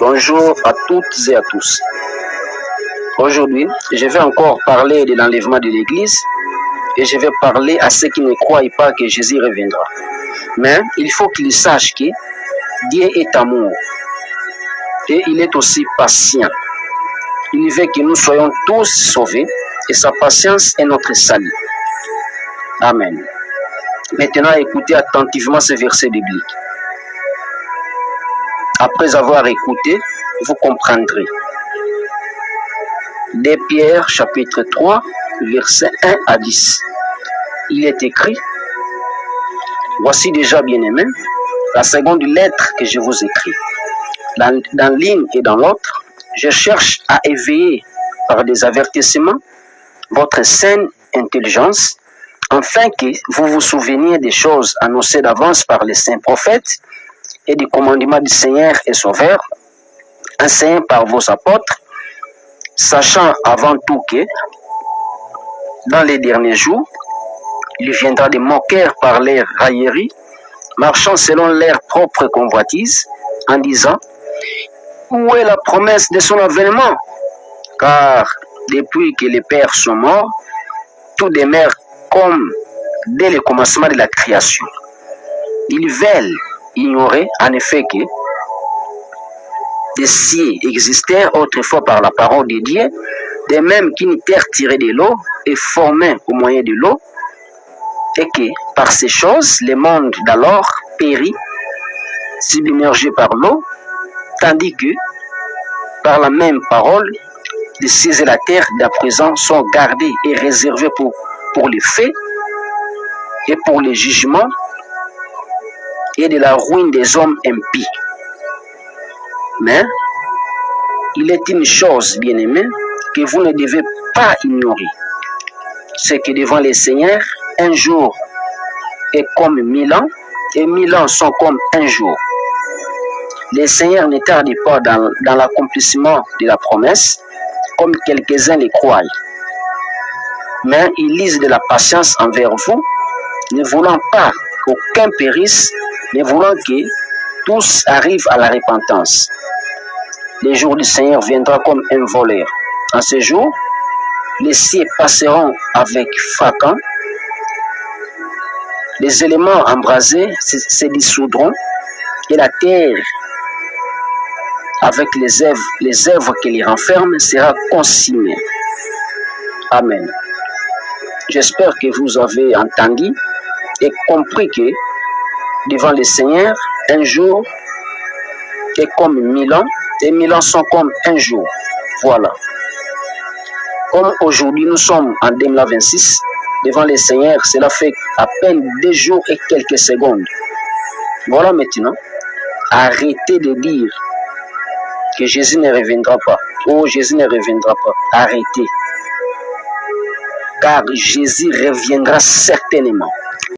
Bonjour à toutes et à tous. Aujourd'hui, je vais encore parler de l'enlèvement de l'Église et je vais parler à ceux qui ne croient pas que Jésus reviendra. Mais il faut qu'ils sachent que Dieu est amour et il est aussi patient. Il veut que nous soyons tous sauvés et sa patience est notre salut. Amen. Maintenant, écoutez attentivement ce verset biblique. Après avoir écouté, vous comprendrez. 2 Pierre chapitre 3, versets 1 à 10. Il est écrit: voici déjà, bien-aimés, la seconde lettre que je vous écris. Dans l'une et dans l'autre, je cherche à éveiller par des avertissements votre saine intelligence, afin que vous vous souveniez des choses annoncées d'avance par les saints prophètes et du commandement du Seigneur et Sauveur, enseigné par vos apôtres, sachant avant tout que, dans les derniers jours, il viendra des moqueurs par leurs railleries, marchant selon leur propre convoitise, en disant: où est la promesse de son avènement? Car depuis que les pères sont morts, tout demeure comme dès le commencement de la création. Ils veulent ignorer en effet que des cieux existèrent autrefois par la parole de Dieu, de même qu'une terre tirée de l'eau est formée au moyen de l'eau, et que par ces choses, le monde d'alors périt, submergé par l'eau, tandis que par la même parole, les cieux et la terre d'à présent sont gardés et réservés pour les faits et pour les jugements et de la ruine des hommes impies. Mais il est une chose, bien-aimée, que vous ne devez pas ignorer. C'est que devant les seigneurs, un jour est comme 1000 ans, et 1000 ans sont comme un jour. Les seigneurs ne tardent pas dans l'accomplissement de la promesse, comme quelques-uns les croient. Mais ils lisent de la patience envers vous, ne voulant pas qu'aucun périsse, mais voulant que tous arrivent à la repentance. Le jour du Seigneur viendra comme un voleur. En ce jour, les cieux passeront avec fracas, les éléments embrasés se dissoudront, et la terre, avec les œuvres qui les renferment, sera consumée. Amen. J'espère que vous avez entendu et compris que devant le Seigneur, un jour est comme 1000 ans, et 1000 ans sont comme un jour. Voilà. Comme aujourd'hui nous sommes en 2026, devant le Seigneur, cela fait à peine 2 jours et quelques secondes. Voilà maintenant. Arrêtez de dire que Jésus ne reviendra pas. Oh, Jésus ne reviendra pas. Arrêtez. Car Jésus reviendra certainement.